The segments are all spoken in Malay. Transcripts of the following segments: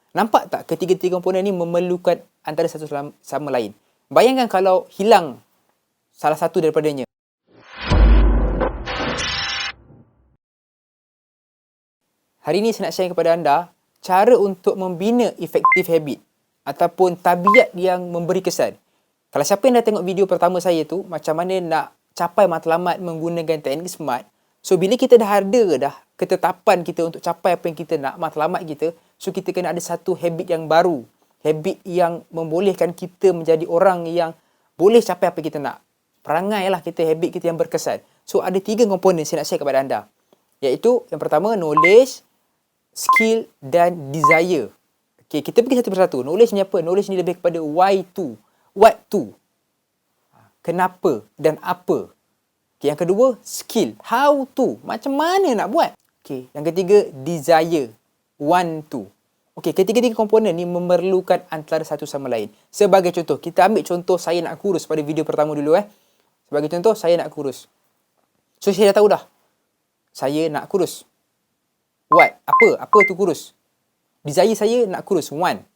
Nampak tak ketiga-tiga komponen ni memerlukan antara satu sama lain. Bayangkan kalau hilang salah satu daripadanya. Hari ini saya nak share kepada anda cara untuk membina effective habit ataupun tabiat yang memberi kesan. Kalau siapa yang dah tengok video pertama saya tu, macam mana nak capai matlamat menggunakan teknik SMART. So, bila kita dah ada dah ketetapan kita untuk capai apa yang kita nak, matlamat kita, so kita kena ada satu habit yang baru. Habit yang membolehkan kita menjadi orang yang boleh capai apa yang kita nak. Perangai lah kita, habit kita yang berkesan. So, ada 3 komponen saya nak share kepada anda. Iaitu, yang pertama, knowledge, skill dan desire. Okay, kita pergi satu persatu. Knowledge ni apa? Knowledge ni lebih kepada why to, what to, kenapa dan apa. Okay, yang kedua, skill, how to, macam mana nak buat. Okay, yang ketiga, desire, want to. Okay, ketiga-tiga komponen ni memerlukan antara satu sama lain. Sebagai contoh, kita ambil contoh saya nak kurus pada video pertama dulu. Sebagai contoh, saya nak kurus. So, saya dah tahu dah. Saya nak kurus. What? Apa tu kurus? Desire saya nak kurus. Want.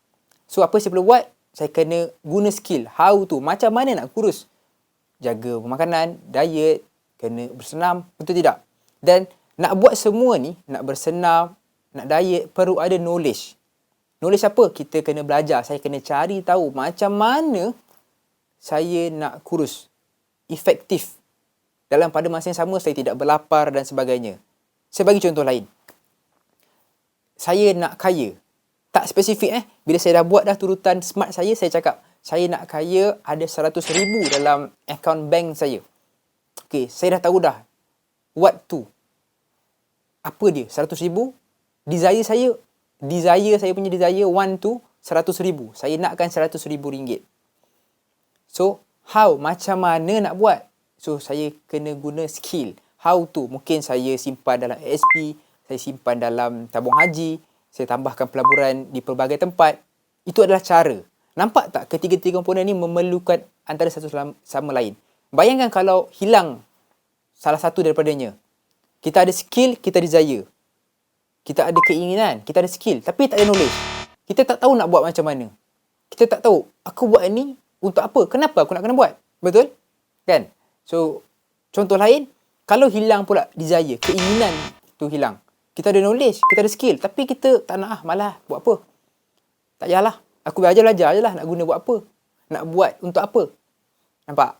So, apa saya perlu buat? Saya kena guna skill. How to. Macam mana nak kurus? Jaga pemakanan, diet, kena bersenam. Betul tidak? Dan nak buat semua ni, nak bersenam, nak diet, perlu ada knowledge. Knowledge apa? Kita kena belajar. Saya kena cari tahu macam mana saya nak kurus. Efektif. Dalam pada masa yang sama, saya tidak berlapar dan sebagainya. Saya bagi contoh lain. Saya nak kaya. Tak spesifik Bila saya dah buat dah turutan SMART saya cakap, saya nak kaya ada 100,000 dalam akaun bank saya. Okey, saya dah tahu dah. What to? Apa dia? 100,000. Desire saya punya desire, want to, 100,000. Saya nakkan 100,000 ringgit. So, how? Macam mana nak buat? So, saya kena guna skill. How to? Mungkin saya simpan dalam ASP, saya simpan dalam tabung haji, saya tambahkan pelaburan di pelbagai tempat. Itu adalah cara. Nampak tak ketiga-tiga komponen ni memerlukan antara satu sama lain. Bayangkan kalau hilang salah satu daripadanya. Kita ada skill, kita desire. Kita ada keinginan, kita ada skill. Tapi tak ada knowledge. Kita tak tahu nak buat macam mana. Kita tak tahu, aku buat ni untuk apa? Kenapa aku nak kena buat? Betul? Kan? So, contoh lain, kalau hilang pula desire, keinginan tu hilang. Kita ada knowledge, kita ada skill. Tapi kita tak nak malah buat apa. Tak payahlah. Aku belajar je lah nak guna buat apa. Nak buat untuk apa. Nampak?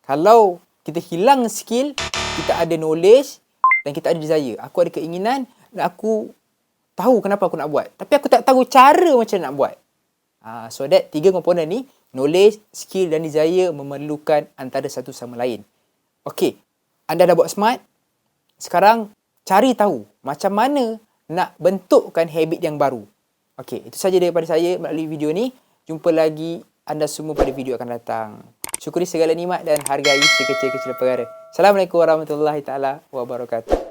Kalau kita hilang skill, kita ada knowledge dan kita ada desire. Aku ada keinginan dan aku tahu kenapa aku nak buat. Tapi aku tak tahu cara macam nak buat. So that 3 komponen ni, knowledge, skill dan desire memerlukan antara satu sama lain. Okey, anda dah buat SMART. Sekarang, cari tahu macam mana nak bentukkan habit yang baru. Okey, itu saja daripada saya melalui video ni. Jumpa lagi anda semua pada video akan datang. Syukuri segala nikmat dan hargai sekecil-kecil perkara. Assalamualaikum warahmatullahi taala wabarakatuh.